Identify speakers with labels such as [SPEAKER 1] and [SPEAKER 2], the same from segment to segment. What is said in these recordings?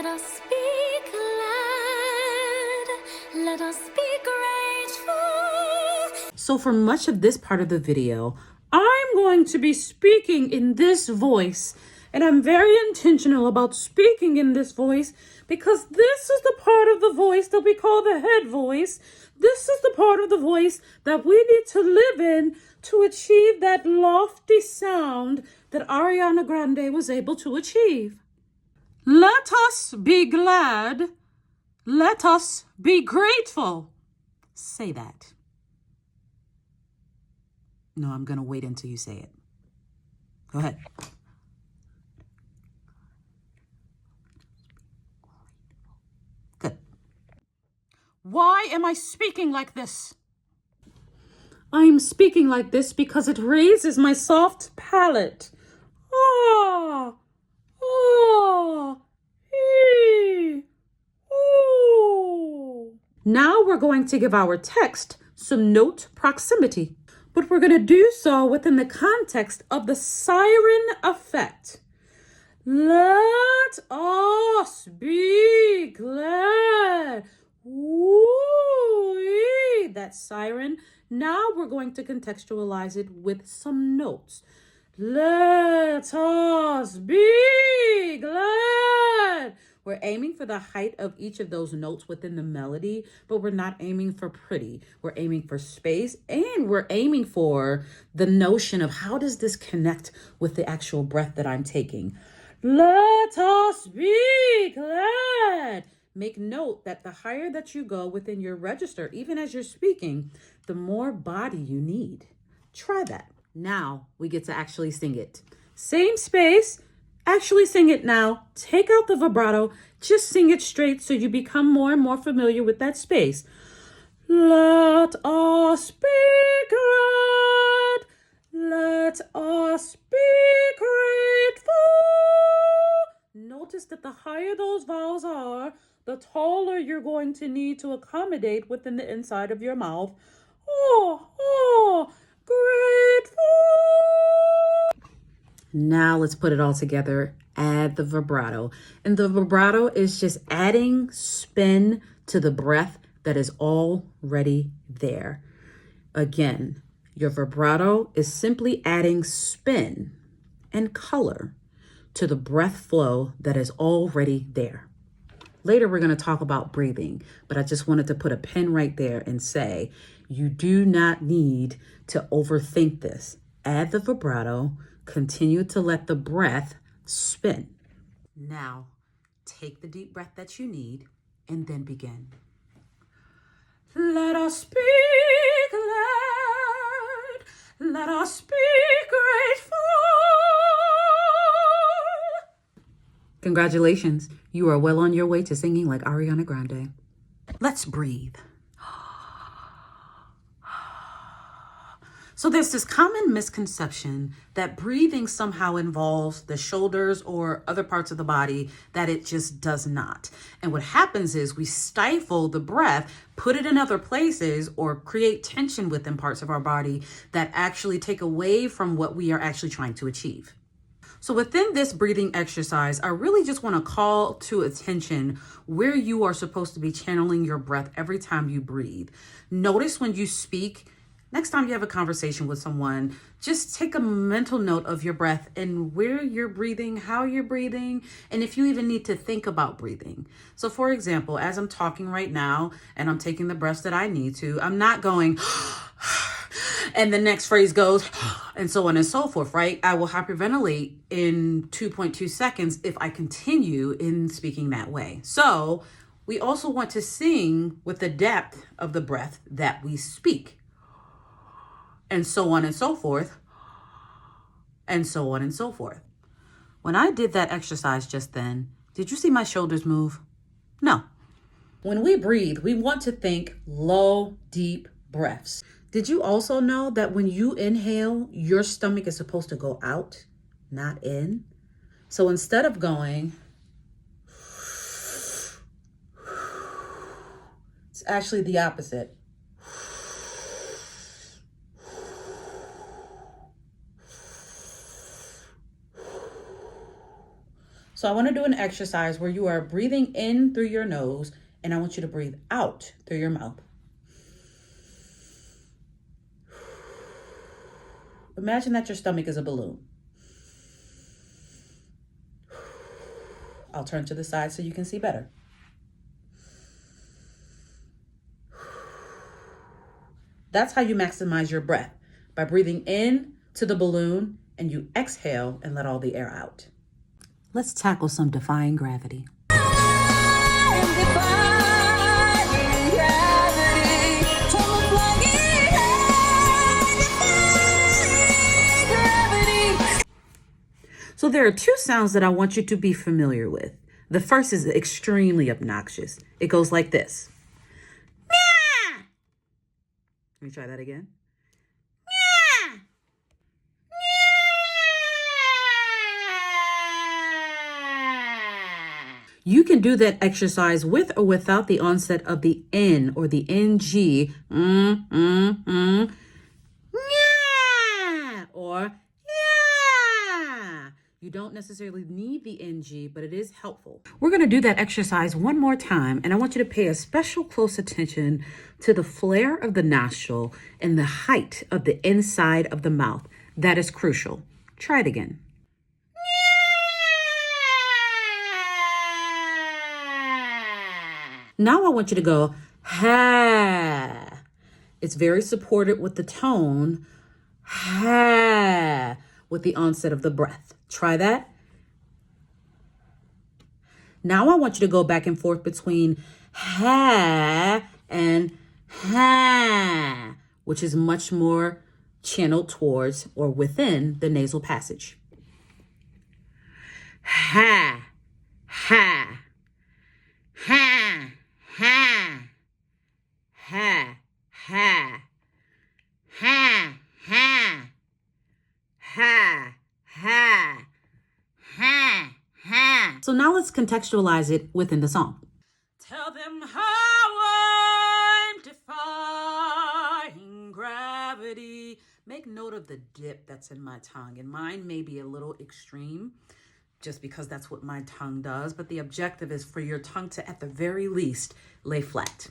[SPEAKER 1] Let us be glad. Let us be grateful.
[SPEAKER 2] So for much of this part of the video, I'm going to be speaking in this voice. And I'm very intentional about speaking in this voice because this is the part of the voice that we call the head voice. This is the part of the voice that we need to live in to achieve that lofty sound that Ariana Grande was able to achieve. Let us be glad. Let us be grateful. Say that. No, I'm going to wait until you say it. Go ahead. Good. Why am I speaking like this? I'm speaking like this because it raises my soft palate. Ah, ah, ee, ooh. Now we're going to give our text some note proximity, but we're going to do so within the context of the siren effect. Let us be glad. Woo-wee, that siren. Now we're going to contextualize it with some notes. Let us be glad. We're aiming for the height of each of those notes within the melody, but we're not aiming for pretty. We're aiming for space, and we're aiming for the notion of how does this connect with the actual breath that I'm taking. Let us be glad. Make note that the higher that you go within your register, even as you're speaking, the more body you need. Try that. Now we get to actually sing it. Same space, actually sing it now. Take out the vibrato, just sing it straight so you become more and more familiar with that space. Let us be glad. Let us be grateful. Notice that the higher those vowels are, the taller you're going to need to accommodate within the inside of your mouth. Grateful. Now let's put it all together. Add the vibrato. And the vibrato is just adding spin to the breath that is already there. Again, your vibrato is simply adding spin and color to the breath flow that is already there. Later, we're going to talk about breathing, but I just wanted to put a pin right there and say, you do not need to overthink this. Add the vibrato, continue to let the breath spin. Now, take the deep breath that you need and then begin. Let us be glad. Let us be grateful. Congratulations, you are well on your way to singing like Ariana Grande. Let's breathe. So there's this common misconception that breathing somehow involves the shoulders or other parts of the body, that it just does not. And what happens is we stifle the breath, put it in other places, or create tension within parts of our body that actually take away from what we are actually trying to achieve. So within this breathing exercise, I really just want to call to attention where you are supposed to be channeling your breath every time you breathe. Notice when you speak, next time you have a conversation with someone, just take a mental note of your breath and where you're breathing, how you're breathing, and if you even need to think about breathing. So for example, as I'm talking right now and I'm taking the breaths that I need to, I'm not going and the next phrase goes, and so on and so forth, right? I will hyperventilate in 2.2 seconds if I continue in speaking that way. So we also want to sing with the depth of the breath that we speak, and so on and so forth, and so on and so forth. When I did that exercise just then, did you see my shoulders move? No. When we breathe, we want to think low, deep breaths. Did you also know that when you inhale, your stomach is supposed to go out, not in? So instead of going, it's actually the opposite. So I want to do an exercise where you are breathing in through your nose, and I want you to breathe out through your mouth. Imagine that your stomach is a balloon. I'll turn to the side so you can see better. That's how you maximize your breath, by breathing in to the balloon and you exhale and let all the air out. Let's tackle some defying gravity. So there are two sounds that I want you to be familiar with. The first is extremely obnoxious. It goes like this. Let me try that again. You can do that exercise with or without the onset of the N or the NG. Or yeah. You don't necessarily need the NG, but it is helpful. We're going to do that exercise one more time, and I want you to pay a special close attention to the flare of the nostril and the height of the inside of the mouth. That is crucial. Try it again. Now I want you to go, ha. It's very supported with the tone, ha, with the onset of the breath. Try that. Now I want you to go back and forth between ha and ha, which is much more channeled towards or within the nasal passage. Ha, ha, ha, ha, ha, ha, ha, ha, ha, ha, ha, ha. So now let's contextualize it within the song. Tell them how I'm defying gravity. Make note of the dip that's in my tongue, and mine may be a little extreme just because that's what my tongue does, but the objective is for your tongue to, at the very least, lay flat.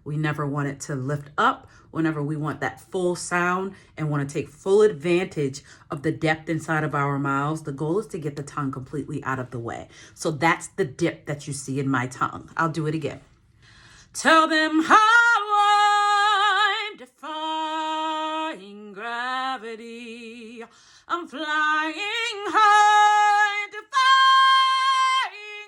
[SPEAKER 2] We never want it to lift up. Whenever we want that full sound and want to take full advantage of the depth inside of our mouths, the goal is to get the tongue completely out of the way. So that's the dip that you see in my tongue. I'll do it again. Tell them how I'm defying gravity. I'm flying high, defying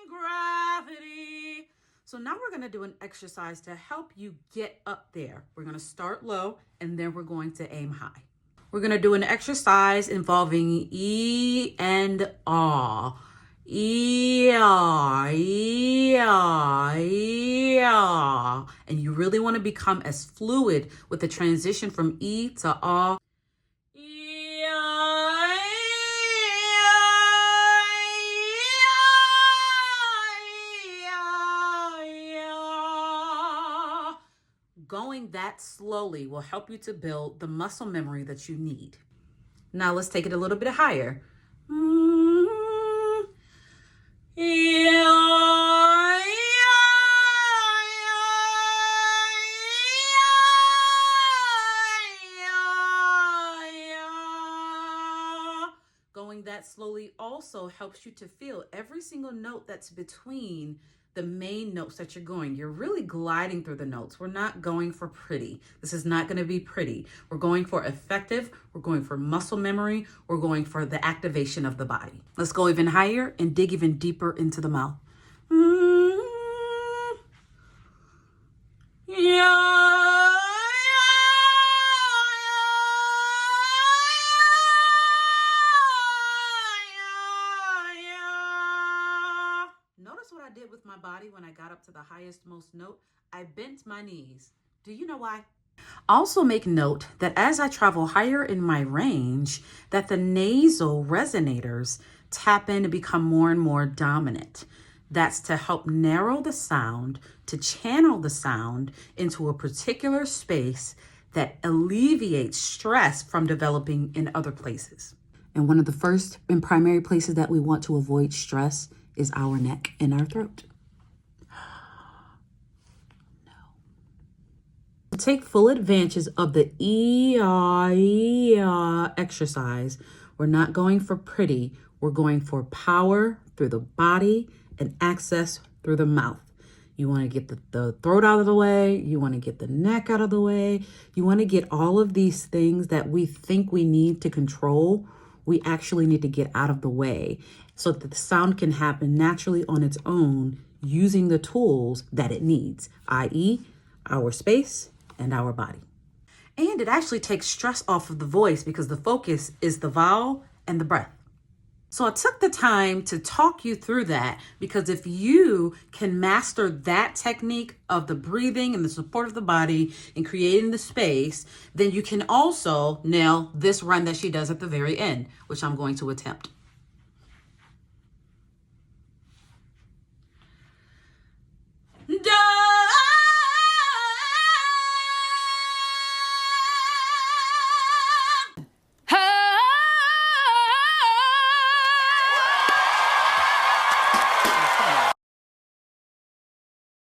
[SPEAKER 2] gravity. So now we're going to do an exercise to help you get up there. We're going to start low and then we're going to aim high. We're going to do an exercise involving E and R. E, R, E, R, E, R. And you really want to become as fluid with the transition from E to R. E, R, E, R, E, R, E, R. Going that slowly will help you to build the muscle memory that you need. Now let's take it a little bit higher. Going that slowly also helps you to feel every single note that's between the main notes that you're going. You're really gliding through the notes. We're not going for pretty. This is not going to be pretty. We're going for effective. We're going for muscle memory. We're going for the activation of the body. Let's go even higher and dig even deeper into the mouth. Notice what I did with my body when I got up to the highest most note. I bent my knees. Do you know why? Also make note that as I travel higher in my range, that the nasal resonators tap in and become more and more dominant. That's to help narrow the sound, to channel the sound into a particular space that alleviates stress from developing in other places. And one of the first and primary places that we want to avoid stress is our neck and our throat. To take full advantage of the exercise, we're not going for pretty. We're going for power through the body and access through the mouth. You want to get the throat out of the way. You want to get the neck out of the way. You want to get all of these things that we think we need to control. We actually need to get out of the way so that the sound can happen naturally on its own using the tools that it needs, i.e., our space and our body. And it actually takes stress off of the voice because the focus is the vowel and the breath. So I took the time to talk you through that because if you can master that technique of the breathing and the support of the body and creating the space, then you can also nail this run that she does at the very end, which I'm going to attempt.